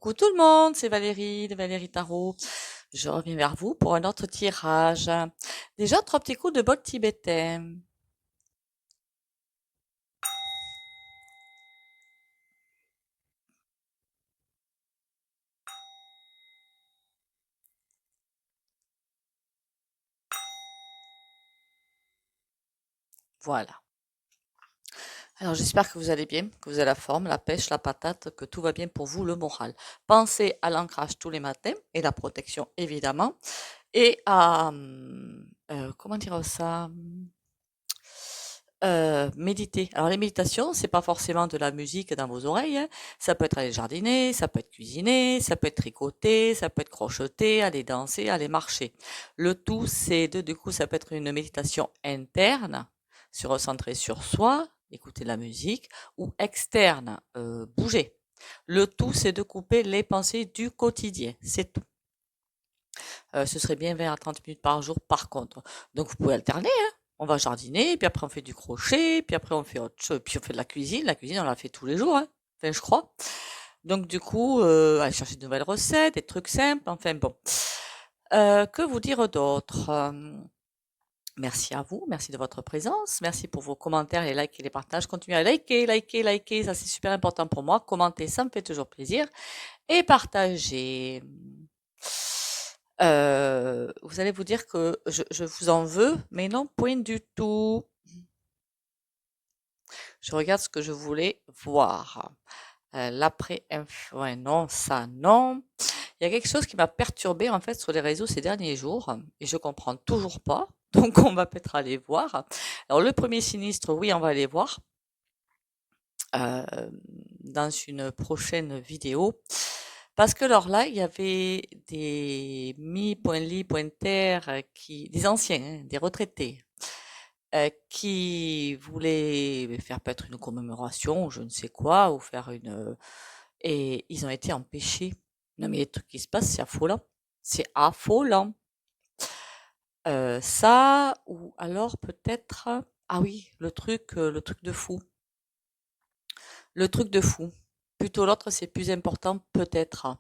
Coucou tout le monde, c'est Valérie de Valérie Tarot. Je reviens vers vous pour un autre tirage. Déjà, trois petits coups de bol tibétain. Voilà. Alors, j'espère que vous allez bien, que vous avez la forme, la pêche, la patate, que tout va bien pour vous, le moral. Pensez à l'ancrage tous les matins et la protection, évidemment. Et à, comment dire ça? Méditer. Alors les méditations, c'est pas forcément de la musique dans vos oreilles, hein. Ça peut être aller jardiner, ça peut être cuisiner, ça peut être tricoter, ça peut être crocheter, aller danser, aller marcher. Le tout, c'est du coup, ça peut être une méditation interne, se recentrer sur soi, écouter de la musique, ou externe, bouger. Le tout, c'est de couper les pensées du quotidien. C'est tout. Ce serait bien 20 à 30 minutes par jour par contre. Donc vous pouvez alterner, hein. On va jardiner, puis après on fait du crochet, puis après on fait autre chose, puis on fait de la cuisine. La cuisine, on la fait tous les jours, hein. Enfin, je crois. Donc du coup, aller chercher de nouvelles recettes, des trucs simples, enfin bon. Que vous dire d'autre? Merci à vous, merci de votre présence, merci pour vos commentaires, les likes et les partages. Continuez à liker, ça c'est super important pour moi. Commenter, ça me fait toujours plaisir. Et partager. Vous allez vous dire que je vous en veux, mais non, point du tout. Je regarde ce que je voulais voir. Ouais, non, ça, non. Il y a quelque chose qui m'a perturbée en fait sur les réseaux ces derniers jours et je comprends toujours pas. Donc on va peut-être aller voir. Alors le premier sinistre, oui, on va aller voir euh, dans une prochaine vidéo. Parce que alors là, il y avait des mi.ly.ter des anciens, hein, des retraités, qui voulaient faire peut-être une commémoration ou je ne sais quoi, ou faire et ils ont été empêchés. Non mais les trucs qui se passent, c'est affolant. C'est affolant. Ça, ou alors peut-être, ah oui, le truc de fou. Le truc de fou. Plutôt l'autre, c'est plus important, peut-être.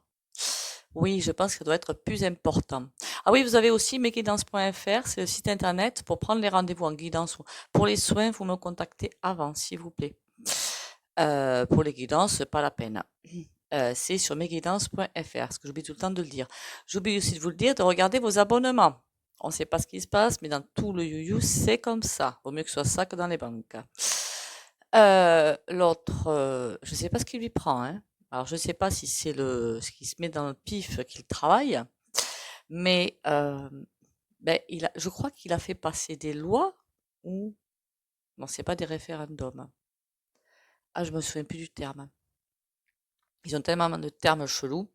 Oui, je pense que ça doit être plus important. Ah oui, vous avez aussi mesguidances.fr, c'est le site internet pour prendre les rendez-vous en guidance. Pour les soins, vous me contactez avant, s'il vous plaît. Pour les guidances, pas la peine. C'est sur mesguidances.fr, ce que j'oublie tout le temps de le dire. J'oublie aussi de vous le dire, de regarder vos abonnements. On ne sait pas ce qui se passe, mais dans tout le you c'est comme ça. Vaut mieux que ce soit ça que dans les banques. L'autre, je sais pas ce qu'il lui prend, hein. Alors je sais pas si c'est ce qui se met dans le pif qu'il travaille, mais ben, je crois qu'il a fait passer des lois ou non, c'est pas des référendums. Ah, je me souviens plus du terme. Ils ont tellement de termes chelous.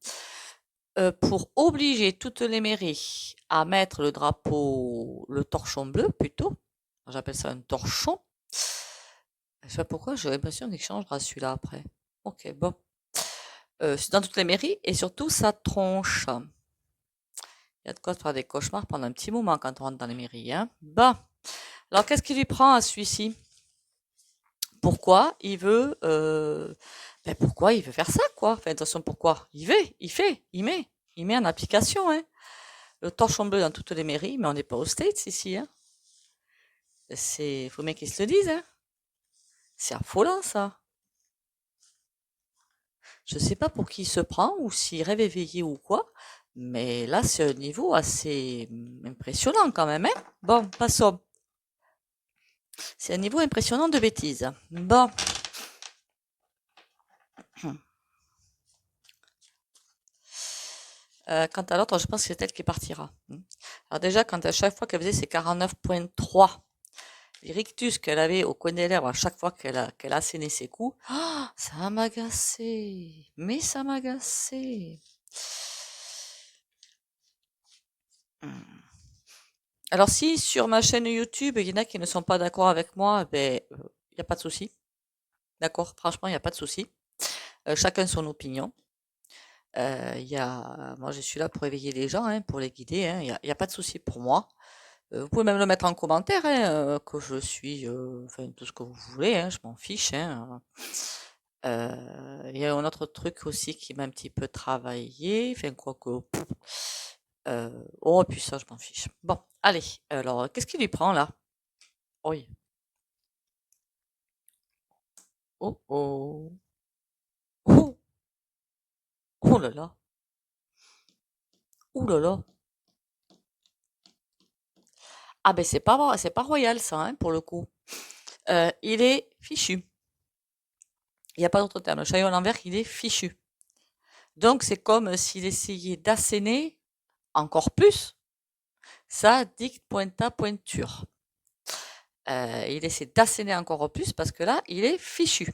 Pour obliger toutes les mairies à mettre le drapeau, le torchon bleu plutôt. J'appelle ça un torchon. Je sais pas pourquoi, j'ai l'impression qu'il changera celui-là après. Ok, bon. C'est dans toutes les mairies et surtout ça tronche. Il y a de quoi se faire des cauchemars pendant un petit moment quand on rentre dans les mairies, hein. Bon. Alors qu'est-ce qui lui prend à celui-ci? Pourquoi il veut pourquoi il veut faire ça, quoi? Enfin, attention, pourquoi? Il met en application, hein. Le torchon bleu dans toutes les mairies, mais on n'est pas aux States ici, hein. Faut bien qu'ils se le disent, hein. C'est affolant, ça. Je sais pas pour qui il se prend ou s'il rêve éveillé ou quoi, mais là, c'est un niveau assez impressionnant quand même, hein. Bon, passons. C'est un niveau impressionnant de bêtises. Bon. Quant à l'autre, je pense que c'est elle qui partira. Alors déjà, quand à chaque fois qu'elle faisait ses 49,3, les rictus qu'elle avait au coin des lèvres à chaque fois qu'elle assénait ses coups, ça m'agaçait. Mais ça m'agaçait. Alors si sur ma chaîne YouTube, il y en a qui ne sont pas d'accord avec moi, ben, il n'y a pas de souci. D'accord? Franchement, il n'y a pas de souci. Chacun son opinion. Moi, je suis là pour éveiller les gens, hein, pour les guider, hein. Il y a pas de souci pour moi. Vous pouvez même le mettre en commentaire, hein, que je suis, enfin, tout ce que vous voulez, hein, je m'en fiche, hein. Il y a un autre truc aussi qui m'a un petit peu travaillé. Enfin, quoi que. Oh, puis ça, je m'en fiche. Bon, allez. Alors, qu'est-ce qu'il lui prend là? Oui. Oh, oh. Oh, oh là là. Oh là là. Ah ben c'est pas royal ça, hein, pour le coup. Il est fichu. Il n'y a pas d'autre terme. Le chariot à l'envers, il est fichu. Donc c'est comme s'il essayait d'asséner encore plus sa dicte pointa pointure. Il essaie d'asséner encore plus parce que là, il est fichu.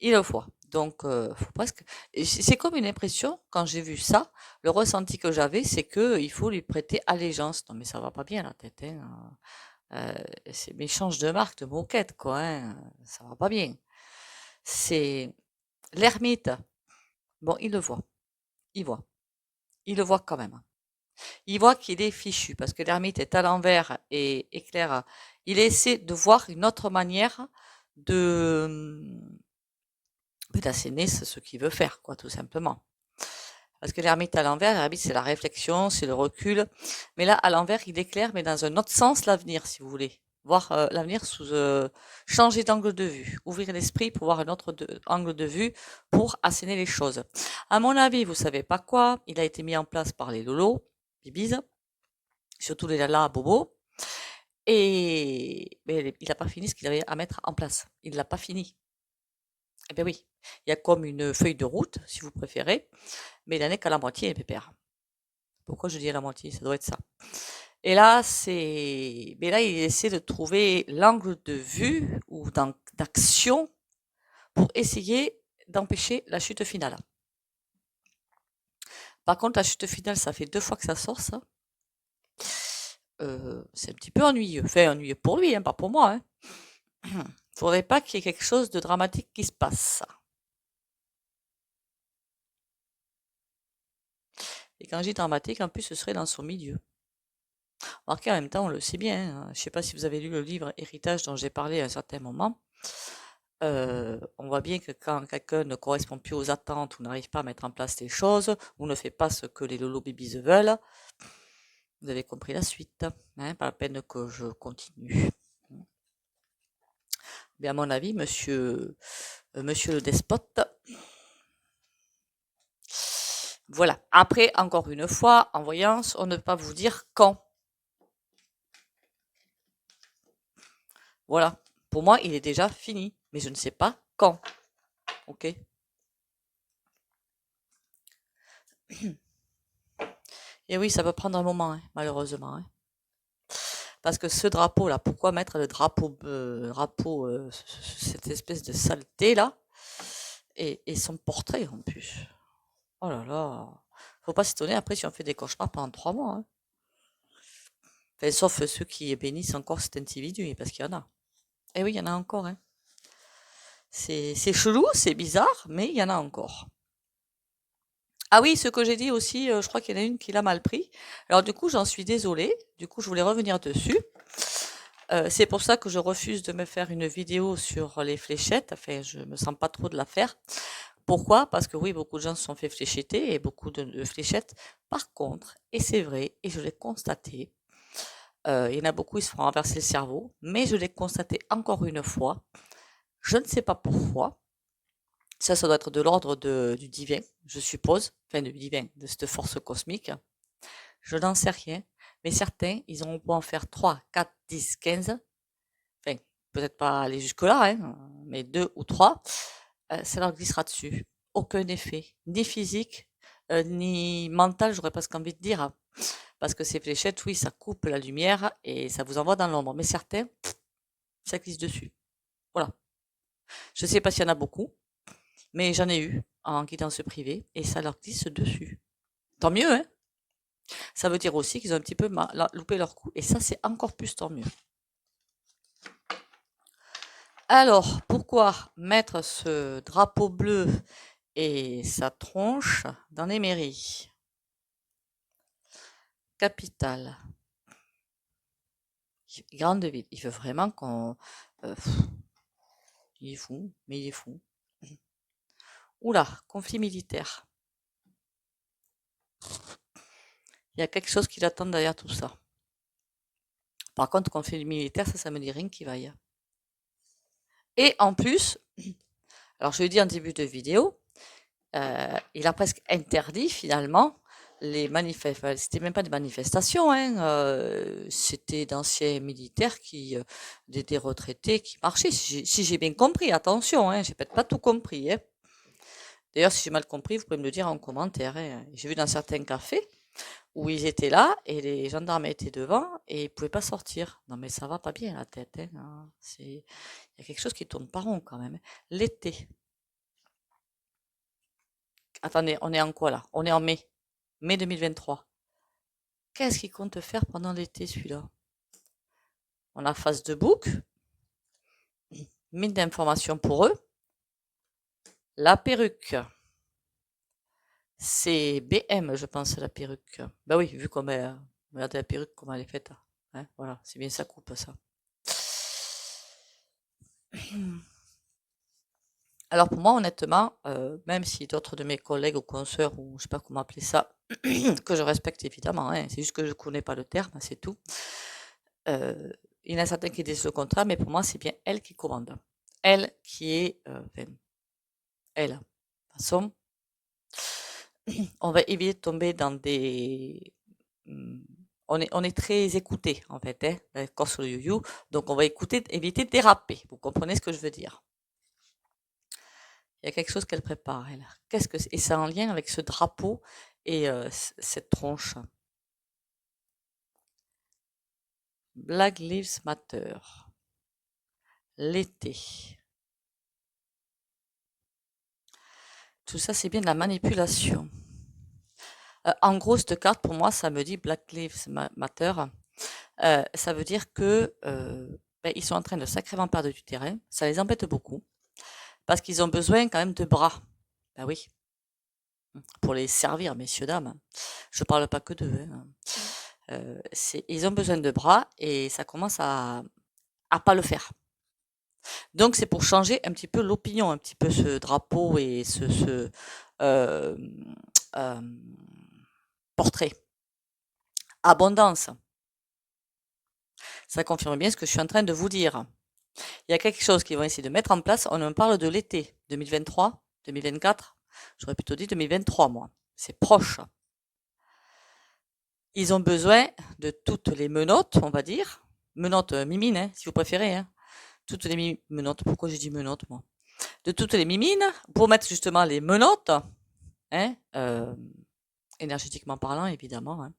Il le voit. Donc, faut presque. C'est comme une impression, quand j'ai vu ça, le ressenti que j'avais, c'est que il faut lui prêter allégeance. Non, mais ça va pas bien la tête, hein. Mais change de marque, de moquette, quoi, hein. Ça va pas bien. C'est l'ermite. Bon, il le voit. Il voit. Il le voit quand même. Il voit qu'il est fichu parce que l'ermite est à l'envers et éclaire. Il essaie de voir une autre manière de d'asséner ce qu'il veut faire, quoi, tout simplement. Parce que l'ermite à l'envers, l'ermite c'est la réflexion, c'est le recul. Mais là, à l'envers, il éclaire, mais dans un autre sens, l'avenir, si vous voulez. Voir l'avenir sous changer d'angle de vue, ouvrir l'esprit pour voir un autre angle de vue pour asséner les choses. À mon avis, vous savez pas quoi, il a été mis en place par les lolos, bibis, surtout les lalas bobos, et mais il n'a pas fini ce qu'il avait à mettre en place. Il l'a pas fini. Eh bien oui, il y a comme une feuille de route, si vous préférez, mais il n'en est qu'à la moitié, les pépères. Pourquoi je dis à la moitié? Ça doit être ça. Et là, mais là, il essaie de trouver l'angle de vue ou d'action pour essayer d'empêcher la chute finale. Par contre, la chute finale, ça fait 2 fois que ça sort, ça. C'est un petit peu ennuyeux. Enfin, ennuyeux pour lui, hein, pas pour moi, hein. Faudrait pas qu'il y ait quelque chose de dramatique qui se passe. Et quand je dis dramatique, en plus, ce serait dans son milieu. Remarquez, en même temps, on le sait bien, hein. Je sais pas si vous avez lu le livre Héritage dont j'ai parlé à un certain moment. On voit bien que quand quelqu'un ne correspond plus aux attentes ou n'arrive pas à mettre en place les choses ou ne fait pas ce que les lolo babies veulent, vous avez compris la suite, hein, pas la peine que je continue. Mais à mon avis, monsieur le despote, voilà. Après, encore une fois, en voyance, on ne peut pas vous dire quand. Voilà. Pour moi, il est déjà fini, mais je ne sais pas quand. Ok. Et oui, ça peut prendre un moment, hein, malheureusement, hein. Parce que ce drapeau-là, pourquoi mettre le drapeau, cette espèce de saleté là, et son portrait en plus. Oh là là. Faut pas s'étonner après si on fait des cauchemars pendant 3 mois, hein. Enfin, sauf ceux qui bénissent encore cet individu, parce qu'il y en a. Eh oui, il y en a encore, hein. C'est chelou, c'est bizarre, mais il y en a encore. Ah oui, ce que j'ai dit aussi, je crois qu'il y en a une qui l'a mal pris. Alors du coup, j'en suis désolée. Du coup, je voulais revenir dessus. C'est pour ça que je refuse de me faire une vidéo sur les fléchettes. Enfin, je me sens pas trop de la faire. Pourquoi? Parce que oui, beaucoup de gens se sont fait fléchetter et beaucoup de fléchettes. Par contre, et c'est vrai, et je l'ai constaté, il y en a beaucoup, ils se font renverser le cerveau, mais je l'ai constaté encore une fois. Je ne sais pas pourquoi. Ça doit être de l'ordre du divin, je suppose. Enfin, du divin, de cette force cosmique. Je n'en sais rien. Mais certains, ils auront beau en faire 3, 4, 10, 15. Enfin, peut-être pas aller jusque-là, hein, mais 2 ou 3, ça leur glissera dessus. Aucun effet, ni physique, ni mental, j'aurais presque envie de dire. Parce que ces fléchettes, oui, ça coupe la lumière et ça vous envoie dans l'ombre. Mais certains, ça glisse dessus. Voilà. Je sais pas s'il y en a beaucoup, mais j'en ai eu en guidance privée et ça leur glisse dessus. Tant mieux, hein. Ça veut dire aussi qu'ils ont un petit peu loupé leur coup et ça, c'est encore plus tant mieux. Alors, pourquoi mettre ce drapeau bleu et sa tronche dans les mairies? Capitale. Grande ville. Il veut vraiment qu'on... il est fou, mais il est fou. Oula, conflit militaire. Il y a quelque chose qui l'attend derrière tout ça. Par contre, conflit militaire, ça me dit rien qui vaille. Et en plus, alors je l'ai dit en début de vidéo, il a presque interdit finalement les manifestations. C'était même pas des manifestations, hein, c'était d'anciens militaires des retraités qui marchaient. Si j'ai bien compris, attention, hein, j'ai peut-être pas tout compris. Hein. D'ailleurs, si j'ai mal compris, vous pouvez me le dire en commentaire. Hein. J'ai vu dans certains cafés où ils étaient là et les gendarmes étaient devant et ils pouvaient pas sortir. Non mais ça va pas bien la tête. Hein. Il y a quelque chose qui tourne pas rond quand même. L'été. Attendez, on est en quoi là? On est en mai. Mai 2023. Qu'est-ce qu'il compte faire pendant l'été celui-là? On a face de bouc. Mine d'informations pour eux. La perruque. C'est BM, je pense, la perruque. Ben oui, vu comme regardez la perruque, comment elle est faite. Hein, voilà, c'est bien sa coupe, ça. Alors pour moi, honnêtement, même si d'autres de mes collègues ou consoeurs, ou je sais pas comment appeler ça, que je respecte évidemment, hein, c'est juste que je connais pas le terme, c'est tout. Il y en a certains qui disent le contraire, mais pour moi, c'est bien elle qui commande. Elle qui est, elle. De toute façon, on va éviter de tomber dans des, on est très écouté en fait, hein, d'accord sur le you, donc on va éviter de déraper. Vous comprenez ce que je veux dire? Il y a quelque chose qu'elle prépare, elle. Et c'est en lien avec ce drapeau et cette tronche. Black Lives Matter. L'été. Tout ça, c'est bien de la manipulation. En gros, cette carte, pour moi, ça me dit Black Lives Matter. Ça veut dire que ils sont en train de sacrément perdre du terrain. Ça les embête beaucoup. Parce qu'ils ont besoin quand même de bras. Ben oui. Pour les servir, messieurs, dames. Je parle pas que d'eux. Hein. Ils ont besoin de bras et ça commence à pas le faire. Donc c'est pour changer un petit peu l'opinion, un petit peu ce drapeau et ce portrait. Abondance. Ça confirme bien ce que je suis en train de vous dire. Il y a quelque chose qu'ils vont essayer de mettre en place. On en parle de l'été 2023, 2024. J'aurais plutôt dit 2023, moi. C'est proche. Ils ont besoin de toutes les menottes, on va dire. Menottes mimines, hein, si vous préférez. Hein. Toutes les menottes. Pourquoi j'ai dit menottes, moi? De toutes les mimines pour mettre justement les menottes, hein, énergétiquement parlant, évidemment, hein,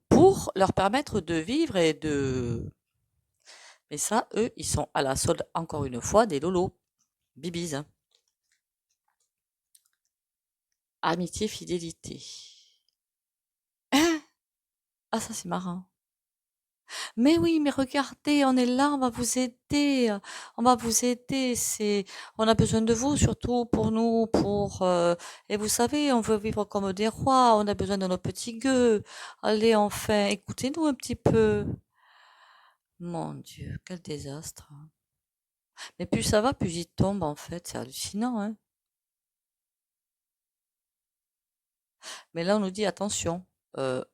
pour leur permettre de vivre et de... Mais ça, eux, ils sont à la solde, encore une fois, des lolos. Bibis. Hein. Amitié, fidélité. Ah, ça, c'est marrant. Mais oui, mais regardez, on est là, on va vous aider. On va vous aider. On a besoin de vous, surtout pour nous, et vous savez, on veut vivre comme des rois. On a besoin de nos petits gueux. Allez, enfin, écoutez-nous un petit peu. Mon Dieu, quel désastre. Mais plus ça va, plus j'y tombe, en fait. C'est hallucinant, hein. Mais là, on nous dit attention,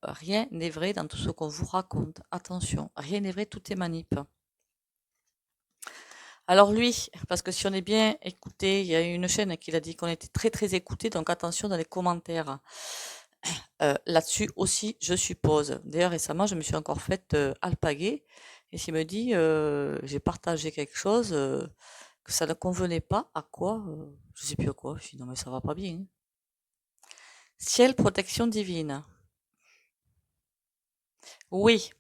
rien n'est vrai dans tout ce qu'on vous raconte. Attention, rien n'est vrai, tout est manip. Alors lui, parce que si on est bien écouté, il y a une chaîne qui a dit qu'on était très très écouté, donc attention dans les commentaires. Là-dessus aussi, je suppose. D'ailleurs, récemment, je me suis encore fait alpaguer et s'il me dit j'ai partagé quelque chose que ça ne convenait pas, à quoi je sais plus à quoi. Je dis non mais ça va pas bien. Ciel, protection divine. Oui.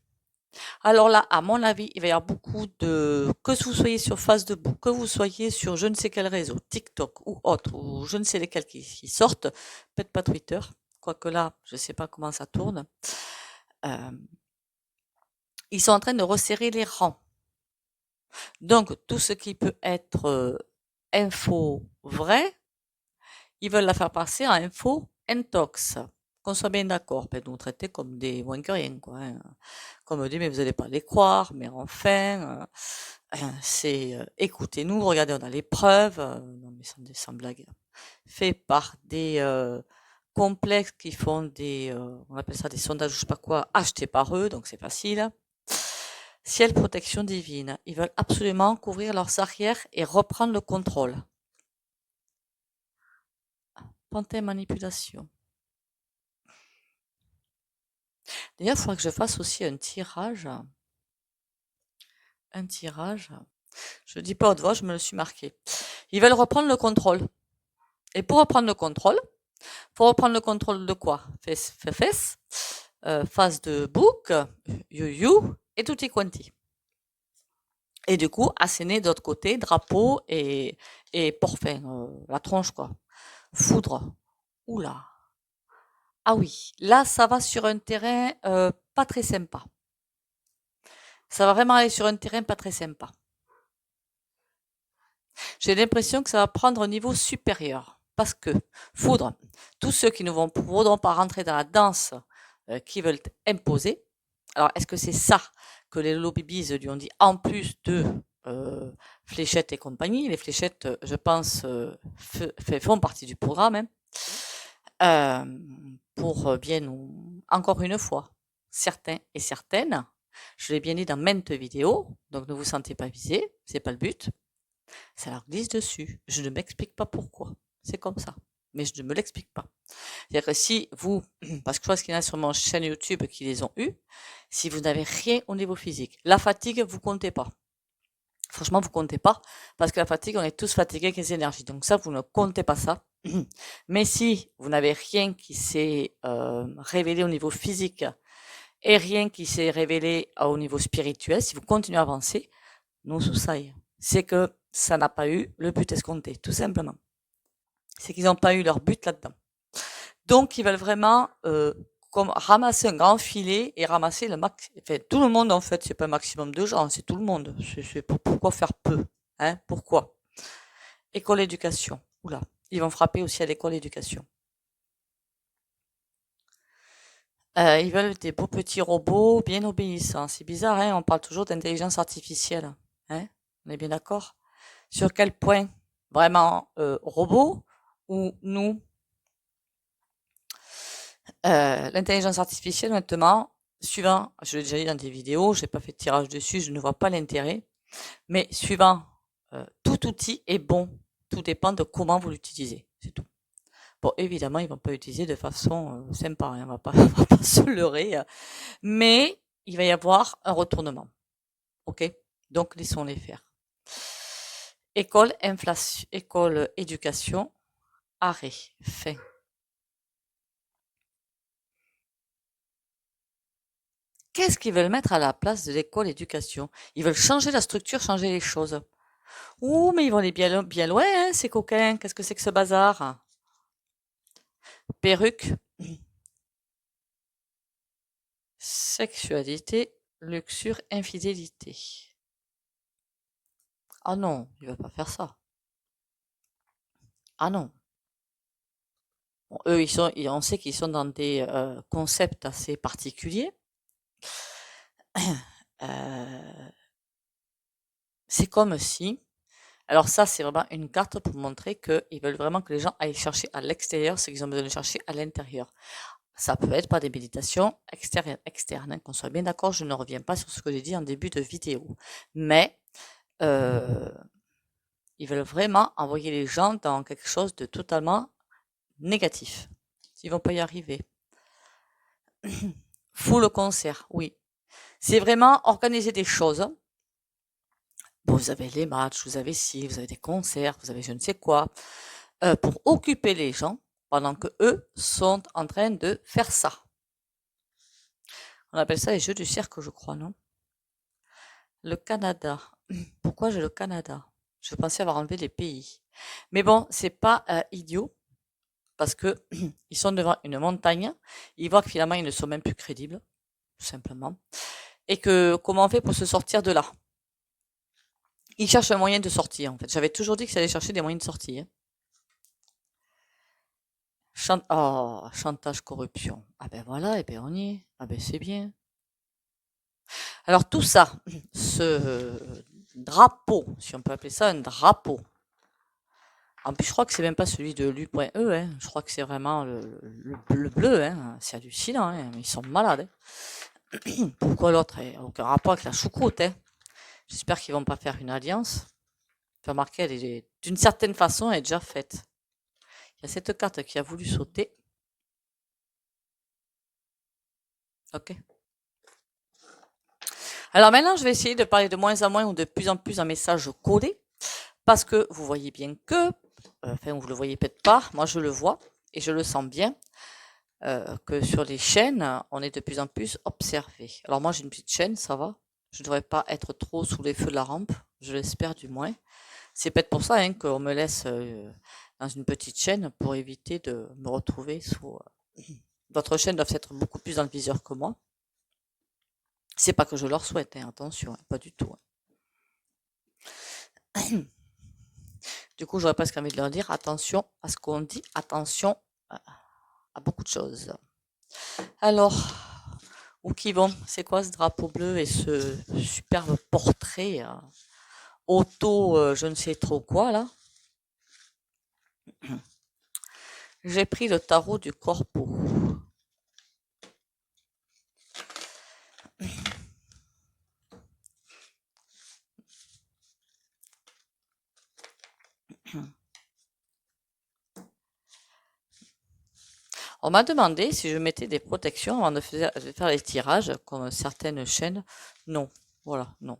Alors là, à mon avis, il va y avoir beaucoup que vous soyez sur Facebook, que vous soyez sur je ne sais quel réseau, TikTok ou autre, ou je ne sais lesquels qui sortent, peut-être pas Twitter, quoique là, je ne sais pas comment ça tourne. Ils sont en train de resserrer les rangs. Donc, tout ce qui peut être info vraie, ils veulent la faire passer en info intox. Qu'on soit bien d'accord, ben, nous traiter comme des moins que rien, quoi, hein. Comme dit, mais vous allez pas les croire, mais enfin, c'est écoutez-nous, regardez, on a les preuves, non mais sans blague, fait par des complexes qui font des, on appelle ça des sondages, je sais pas quoi, achetés par eux, donc c'est facile. Ciel protection divine, ils veulent absolument couvrir leurs arrières et reprendre le contrôle. Pantin manipulation. D'ailleurs, il faudrait que je fasse aussi un tirage. Un tirage. Je dis pas haute voix, je me le suis marqué. Ils veulent reprendre le contrôle. Et pour reprendre le contrôle, faut reprendre le contrôle de quoi? Fesse, phase de bouc, you et tutti quanti. Et du coup, asséner d'autre côté, drapeau et porfin, la tronche quoi. Foudre. Oula. Ah oui, là ça va sur un terrain pas très sympa. Ça va vraiment aller sur un terrain pas très sympa. J'ai l'impression que ça va prendre au niveau supérieur. Parce que, foudre, tous ceux qui ne voudront pas rentrer dans la danse qui veulent imposer. Alors, est-ce que c'est ça que les lobbies lui ont dit en plus de fléchettes et compagnie? Les fléchettes, je pense, font partie du programme. Hein, pour bien nous, encore une fois, certains et certaines, je l'ai bien dit dans maintes vidéos, donc ne vous sentez pas visés, c'est pas le but. Ça leur glisse dessus. Je ne m'explique pas pourquoi. C'est comme ça. Mais je ne me l'explique pas. C'est-à-dire que si vous, parce que je pense qu'il y en a sur mon chaîne YouTube qui les ont eus, si vous n'avez rien au niveau physique, la fatigue, vous comptez pas. Franchement, vous comptez pas, parce que la fatigue, on est tous fatigués avec les énergies. Donc ça, vous ne comptez pas ça. Mais si vous n'avez rien qui s'est révélé au niveau physique et rien qui s'est révélé au niveau spirituel, si vous continuez à avancer, non sous ça, c'est que ça n'a pas eu le but escompté, tout simplement. C'est qu'ils n'ont pas eu leur but là-dedans. Donc, ils veulent vraiment comme ramasser un grand filet et ramasser le max. Enfin, tout le monde, en fait, c'est pas un maximum de gens, c'est tout le monde. Pourquoi faire peu, hein? Pourquoi? École éducation. Oula, ils vont frapper aussi à l'école éducation. Ils veulent des beaux petits robots bien obéissants. C'est bizarre, hein? On parle toujours d'intelligence artificielle, hein? On est bien d'accord? Sur quel point? Vraiment robot ou nous? L'intelligence artificielle, honnêtement, suivant, je l'ai déjà dit dans des vidéos, j'ai pas fait de tirage dessus, je ne vois pas l'intérêt. Mais suivant, tout outil est bon. Tout dépend de comment vous l'utilisez. C'est tout. Bon, évidemment, ils vont pas l'utiliser de façon sympa, hein, on va pas se leurrer. Mais il va y avoir un retournement. Ok? Donc, laissons-les faire. École, inflation, école, éducation, arrêt, fin. Qu'est-ce qu'ils veulent mettre à la place de l'école éducation? Ils veulent changer la structure, changer les choses. Ouh, mais ils vont aller bien, bien loin, hein, ces coquins. Qu'est-ce que c'est que ce bazar? Perruque, sexualité, luxure, infidélité. Ah non, il va pas faire ça. Ah non. Bon, eux, on sait qu'ils sont dans des concepts assez particuliers. C'est comme si, alors ça, c'est vraiment une carte pour montrer qu'ils veulent vraiment que les gens aillent chercher à l'extérieur ce qu'ils ont besoin de chercher à l'intérieur. Ça peut être par des méditations externes, hein, qu'on soit bien d'accord, je ne reviens pas sur ce que j'ai dit en début de vidéo. Mais ils veulent vraiment envoyer les gens dans quelque chose de totalement négatif. Ils vont pas y arriver. Full concert, oui. C'est vraiment organiser des choses. Bon, vous avez les matchs, vous avez ci, vous avez des concerts, vous avez je ne sais quoi, pour occuper les gens pendant que eux sont en train de faire ça. On appelle ça les jeux du cirque, je crois, non? Le Canada. Pourquoi j'ai le Canada? Je pensais avoir enlevé les pays. Mais bon, c'est pas idiot parce que ils sont devant une montagne, ils voient que finalement ils ne sont même plus crédibles, tout simplement, et que comment on fait pour se sortir de là? Ils cherchent un moyen de sortir, en fait. J'avais toujours dit que ça allait chercher des moyens de sortie, hein. Oh, chantage, corruption. Ah ben voilà, et ben on y est. Ah ben c'est bien. Alors tout ça, ce drapeau, si on peut appeler ça un drapeau. En plus, je crois que c'est même pas celui de l'U.E, hein. Je crois que c'est vraiment le bleu, hein. C'est hallucinant, hein. Ils sont malades, hein. Pourquoi l'autre? Aucun rapport avec la choucroute, hein. J'espère qu'ils vont pas faire une alliance. Enfin, remarquez, d'une certaine façon, elle est déjà faite. Il y a cette carte qui a voulu sauter. Ok. Alors maintenant, je vais essayer de parler de moins en moins ou de plus en plus en messages codés. Parce que vous voyez bien que, enfin, vous le voyez peut-être pas, moi je le vois et je le sens bien, que sur les chaînes, on est de plus en plus observé. Alors moi j'ai une petite chaîne, ça va. Je ne devrais pas être trop sous les feux de la rampe, je l'espère du moins. C'est peut-être pour ça hein, qu'on me laisse dans une petite chaîne pour éviter de me retrouver sous. D'autres chaînes doivent être beaucoup plus dans le viseur que moi. C'est pas que je leur souhaite, hein, attention, hein, pas du tout. Hein. Du coup, j'aurais presque envie de leur dire attention à ce qu'on dit, attention à beaucoup de choses. Alors, où qui vont? C'est quoi ce drapeau bleu et ce superbe portrait auto, je ne sais trop quoi là? J'ai pris le tarot du corpo. On m'a demandé si je mettais des protections avant de faire les tirages, comme certaines chaînes. Non, voilà, non.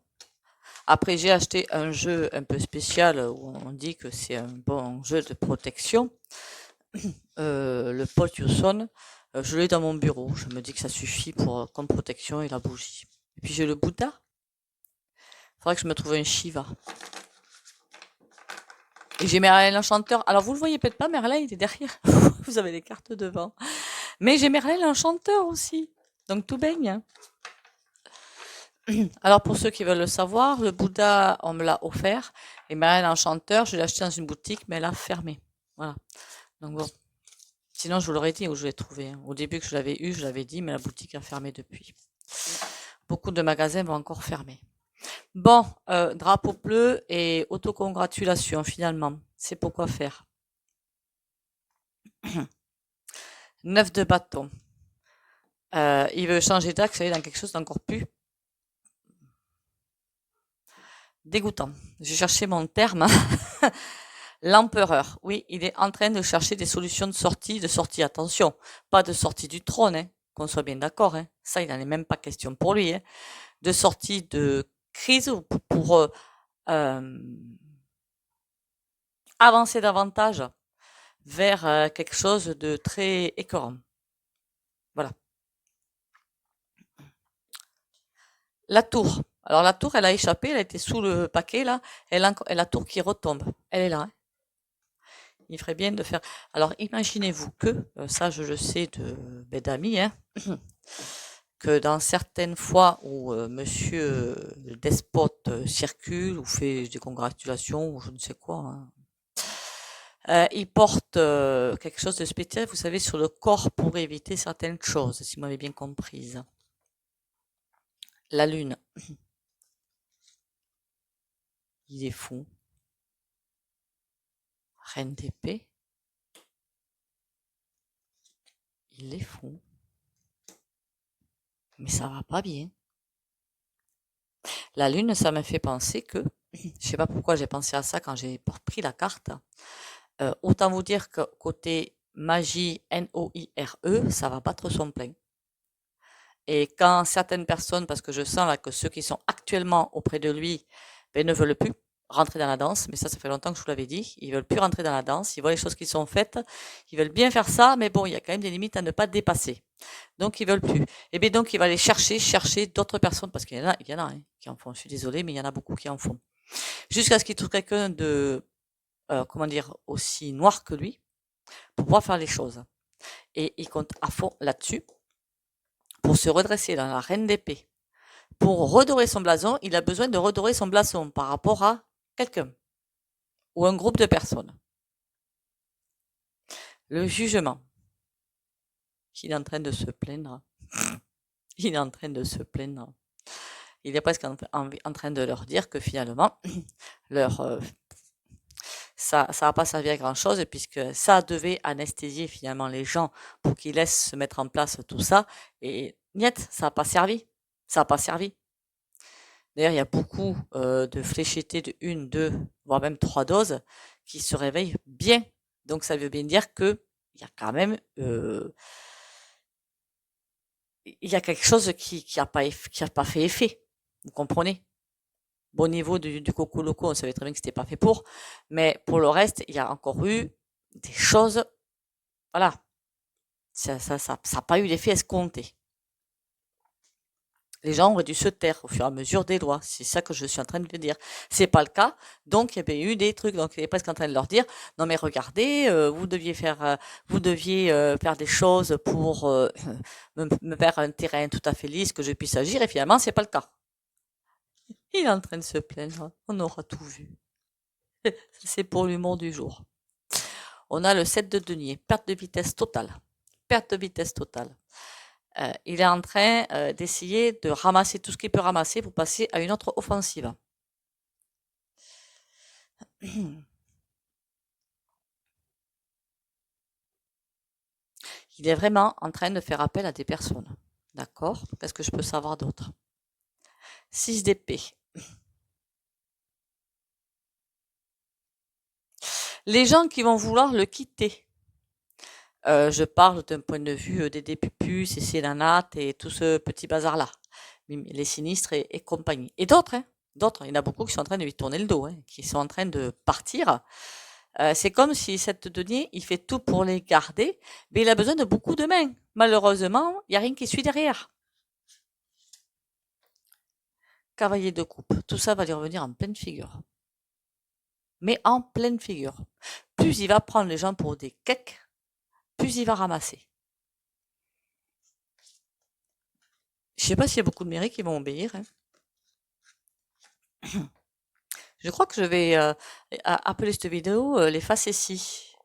Après, j'ai acheté un jeu un peu spécial où on dit que c'est un bon jeu de protection. Le pot Yuson, je l'ai dans mon bureau. Je me dis que ça suffit pour comme protection et la bougie. Et puis j'ai le Bouddha. Faudrait que je me trouve un Shiva. Et j'ai Merlin l'Enchanteur. Alors vous le voyez peut-être pas, Merlin il est derrière. Vous avez les cartes devant. Mais j'ai Merlin l'Enchanteur aussi. Donc tout baigne. Alors pour ceux qui veulent le savoir, le Bouddha, on me l'a offert. Et Merlin l'Enchanteur, je l'ai acheté dans une boutique, mais elle a fermé. Voilà. Donc bon. Sinon, je vous l'aurais dit où je l'ai trouvé. Hein. Au début que je l'avais eu, je l'avais dit, mais la boutique a fermé depuis. Beaucoup de magasins vont encore fermer. Bon, drapeau bleu et autocongratulation finalement. C'est pourquoi faire. 9 de bâton. Il veut changer d'axe, aller dans quelque chose d'encore plus dégoûtant. J'ai cherché mon terme. L'empereur. Oui, il est en train de chercher des solutions de sortie. Attention, pas de sortie du trône, hein, qu'on soit bien d'accord. Hein. Ça, il n'en est même pas question pour lui. Hein. De sortie de crise pour avancer davantage vers quelque chose de très écœurant. Voilà. La tour. Alors la tour, elle a échappé, elle a été sous le paquet là. Elle a la tour qui retombe. Elle est là. Hein. Il ferait bien de faire. Alors imaginez-vous que, ça je le sais d'amis, hein, que dans certaines fois où monsieur le despote circule ou fait des congratulations ou je ne sais quoi, hein, il porte quelque chose de spécial, vous savez, sur le corps pour éviter certaines choses, si vous m'avez bien comprise. La lune. Il est fou. Reine d'épée. Il est fou. Mais ça va pas bien. La lune, ça m'a fait penser que, je sais pas pourquoi j'ai pensé à ça quand j'ai pris la carte. Autant vous dire que côté magie, Noire, ça va battre son plein. Et quand certaines personnes, parce que je sens là que ceux qui sont actuellement auprès de lui ben, ne veulent plus rentrer dans la danse, mais ça fait longtemps que je vous l'avais dit, ils veulent plus rentrer dans la danse, ils voient les choses qui sont faites, ils veulent bien faire ça, mais bon, il y a quand même des limites à ne pas dépasser. Donc ils veulent plus. Et bien donc il va aller chercher d'autres personnes, parce qu'il y en a, hein, qui en font. Je suis désolée, mais il y en a beaucoup qui en font. Jusqu'à ce qu'il trouve quelqu'un de, comment dire, aussi noir que lui, pour pouvoir faire les choses. Et il compte à fond là-dessus, pour se redresser dans la reine d'épée. Pour redorer son blason, il a besoin de redorer son blason par rapport à quelqu'un ou un groupe de personnes. Le jugement. Il est en train de se plaindre. Il est en train de se plaindre. Il est presque en train de leur dire que finalement, leur, ça va pas servi à grand chose puisque ça devait anesthésier finalement les gens pour qu'ils laissent se mettre en place tout ça. Et niet, ça n'a pas servi. Ça n'a pas servi. D'ailleurs, il y a beaucoup de fléchettés de 1, 2, voire même 3 doses qui se réveillent bien. Donc ça veut bien dire que il y a quand même il y a quelque chose qui a pas fait effet. Vous comprenez? Bon, au niveau du coco loco, on savait très bien que c'était pas fait pour, mais pour le reste, il y a encore eu des choses, voilà, ça a pas eu l'effet escompté. Les gens auraient dû se taire au fur et à mesure des lois. C'est ça que je suis en train de dire. C'est pas le cas. Donc, il y avait eu des trucs. Donc, il est presque en train de leur dire, non, mais regardez, vous deviez faire des choses pour me faire un terrain tout à fait lisse, que je puisse agir. Et finalement, c'est pas le cas. Il est en train de se plaindre. On aura tout vu. C'est pour l'humour du jour. On a le 7 de denier. Perte de vitesse totale. Perte de vitesse totale. Il est en train d'essayer de ramasser tout ce qu'il peut ramasser pour passer à une autre offensive. Il est vraiment en train de faire appel à des personnes. D'accord? Qu'est-ce que je peux savoir d'autre? 6 d'épée. Les gens qui vont vouloir le quitter. Je parle d'un point de vue des pupus, et Nanate et tout ce petit bazar-là. Les sinistres et compagnie. Et d'autres, hein, d'autres. Il y en a beaucoup qui sont en train de lui tourner le dos, hein, qui sont en train de partir. C'est comme si cette denier, il fait tout pour les garder, mais il a besoin de beaucoup de mains. Malheureusement, il n'y a rien qui suit derrière. Cavalier de coupe. Tout ça va lui revenir en pleine figure. Mais en pleine figure. Plus il va prendre les gens pour des cakes, plus il va ramasser. Je sais pas s'il y a beaucoup de mairies qui vont obéir. Hein. Je crois que je vais appeler cette vidéo les facéties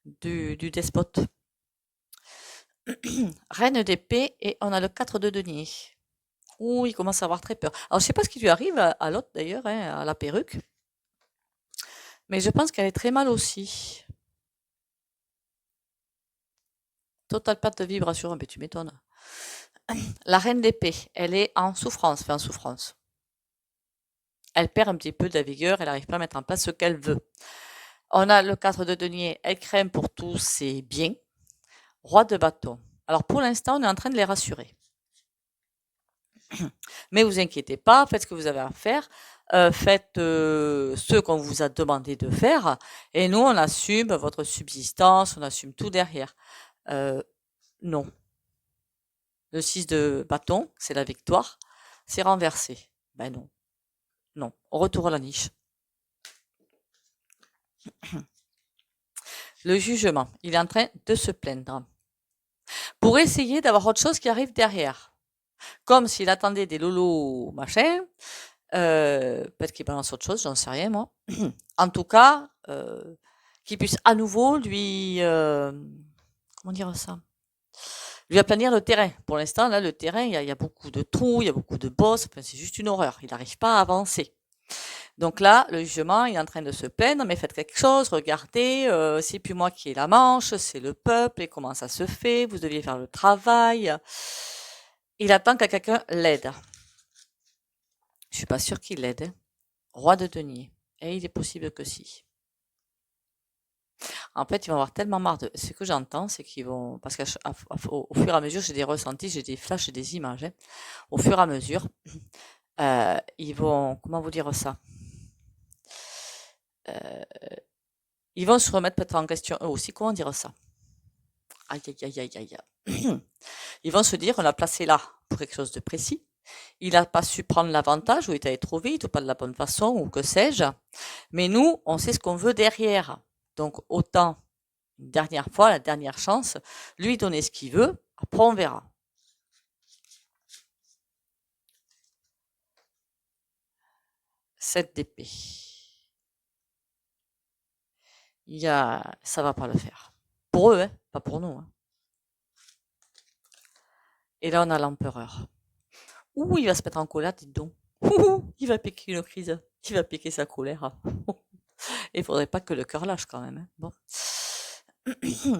du despote. Reine d'épée et on a le 4 de denier. Ouh, il commence à avoir très peur. Alors, je sais pas ce qui lui arrive à l'autre d'ailleurs, hein, à la perruque. Mais je pense qu'elle est très mal aussi. Total perte de vibration, mais tu m'étonnes. La reine d'épée, elle est en souffrance, enfin en souffrance. Elle perd un petit peu de la vigueur, elle n'arrive pas à mettre en place ce qu'elle veut. On a le 4 de denier, elle craint pour tous ses biens. Roi de bâton. Alors pour l'instant, on est en train de les rassurer. Mais vous inquiétez pas, faites ce que vous avez à faire, faites ce qu'on vous a demandé de faire, et nous, on assume votre subsistance, on assume tout derrière. Non. Le 6 de bâton, c'est la victoire, c'est renversé. Ben non. Non. On retourne à la niche. Le jugement, il est en train de se plaindre. Pour essayer d'avoir autre chose qui arrive derrière. Comme s'il attendait des lolos machin, peut-être qu'il balance autre chose, j'en sais rien moi. En tout cas, qu'il puisse à nouveau lui, comment dire ça, lui aplanir le terrain. Pour l'instant, là, le terrain, il y a beaucoup de trous, il y a beaucoup de bosses, enfin, c'est juste une horreur. Il n'arrive pas à avancer. Donc là, le jugement, il est en train de se plaindre, mais faites quelque chose, regardez, c'est plus moi qui ai la manche, c'est le peuple, et comment ça se fait, vous deviez faire le travail. Il attend que quelqu'un l'aide. Je suis pas sûre qu'il l'aide. Hein. Roi de denier. Et il est possible que si. En fait, ils vont avoir tellement marre de... Ce que j'entends, c'est qu'ils vont... Parce qu'au fur et à mesure, j'ai des ressentis, j'ai des flashs, j'ai des images. Hein. Au fur et à mesure, ils vont... Comment vous dire ça euh, Ils vont se remettre peut-être en question eux aussi. Comment dire ça Aïe, aïe, aïe, aïe, aïe. Ils vont se dire, on l'a placé là pour quelque chose de précis. Il n'a pas su prendre l'avantage, ou il est allé trop vite, ou pas de la bonne façon, ou que sais-je. Mais nous, on sait ce qu'on veut derrière. Donc, autant, une dernière fois, la dernière chance, lui donner ce qu'il veut. Après, on verra. Cette d'épée. Ça va pas le faire. Pour eux, hein, pas pour nous. Hein. Et là, on a l'empereur. Ouh, il va se mettre en colère, dites donc. Ouh, il va piquer une crise. Il va piquer sa colère. Il faudrait pas que le cœur lâche quand même. Hein. Bon. Il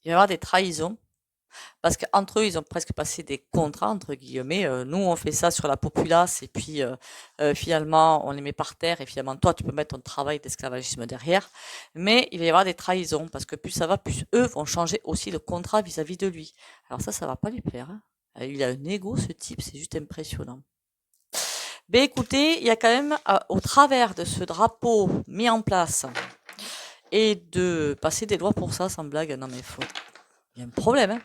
va y avoir des trahisons. Parce qu'entre eux, ils ont presque passé des contrats, entre guillemets. Nous, on fait ça sur la populace et puis finalement, on les met par terre et finalement, toi, tu peux mettre ton travail d'esclavagisme derrière. Mais il va y avoir des trahisons parce que plus ça va, plus eux vont changer aussi le contrat vis-à-vis de lui. Alors ça va pas lui plaire. Hein. Il a un ego, ce type, c'est juste impressionnant. Ben écoutez, il y a quand même, au travers de ce drapeau mis en place et de passer des lois pour ça, sans blague, non mais il y a un problème, hein.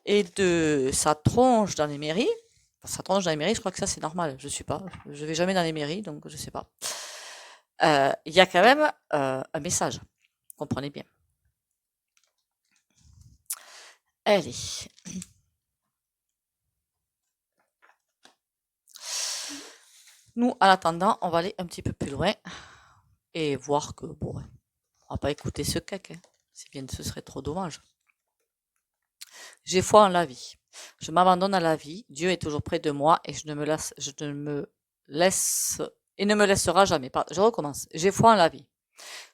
Et de sa tronche dans les mairies, sa tronche dans les mairies, je crois que ça c'est normal, je vais jamais dans les mairies, donc je sais pas. Il y a quand même un message, comprenez bien. Allez. Nous, en attendant, on va aller un petit peu plus loin et voir que, bon, on va pas écouter ce cac, hein. Ce serait trop dommage. J'ai foi en la vie. Je m'abandonne à la vie. Dieu est toujours près de moi et ne me laissera jamais. Je recommence. J'ai foi en la vie.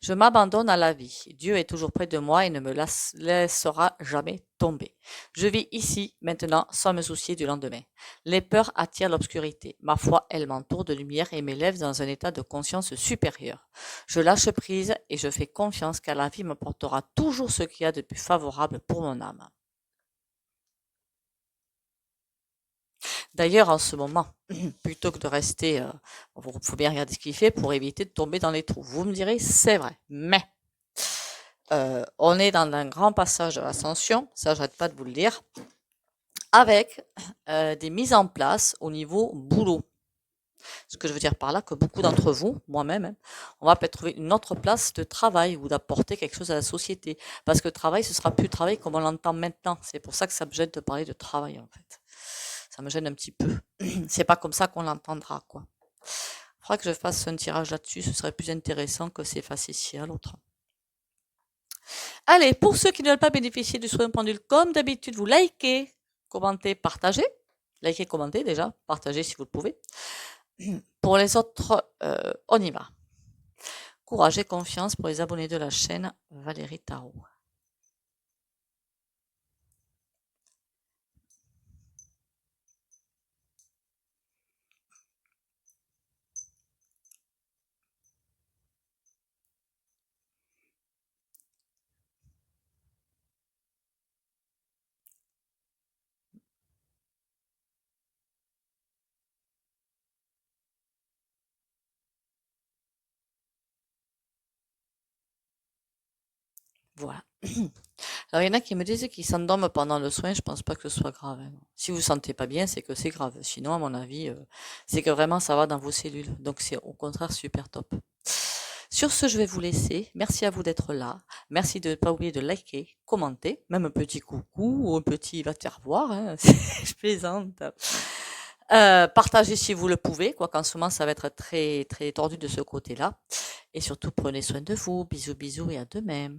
Je m'abandonne à la vie. Dieu est toujours près de moi et ne me laissera jamais tomber. Je vis ici, maintenant, sans me soucier du lendemain. Les peurs attirent l'obscurité. Ma foi, elle m'entoure de lumière et m'élève dans un état de conscience supérieur. Je lâche prise et je fais confiance qu'à la vie m'apportera toujours ce qu'il y a de plus favorable pour mon âme. D'ailleurs, en ce moment, plutôt que de rester, faut bien regarder ce qu'il fait pour éviter de tomber dans les trous. Vous me direz, c'est vrai, mais on est dans un grand passage de l'ascension, ça j'arrête pas de vous le dire, avec des mises en place au niveau boulot. Ce que je veux dire par là, que beaucoup d'entre vous, moi-même, hein, on va peut-être trouver une autre place de travail ou d'apporter quelque chose à la société. Parce que le travail, ce sera plus le travail comme on l'entend maintenant. C'est pour ça que ça me gêne de parler de travail, en fait. Ça me gêne un petit peu. C'est pas comme ça qu'on l'entendra, quoi. Il faudra que je fasse un tirage là-dessus, ce serait plus intéressant que c'est face ici à l'autre. Allez, pour ceux qui ne veulent pas bénéficier du soin pendule, comme d'habitude, vous likez, commentez, partagez. Likez, commentez déjà, partagez si vous le pouvez. Pour les autres, on y va. Courage et confiance pour les abonnés de la chaîne Valérie Tarot. Voilà. Alors, il y en a qui me disent qu'ils s'endorment pendant le soin. Je pense pas que ce soit grave. Hein. Si vous ne sentez pas bien, c'est que c'est grave. Sinon, à mon avis, c'est que vraiment ça va dans vos cellules. Donc, c'est au contraire super top. Sur ce, je vais vous laisser. Merci à vous d'être là. Merci de ne pas oublier de liker, commenter, même un petit coucou ou un petit va te faire voir. Hein. Je plaisante. Partagez si vous le pouvez, quoi qu'en ce moment ça va être très très tordu de ce côté-là. Et surtout prenez soin de vous. Bisous bisous et à demain.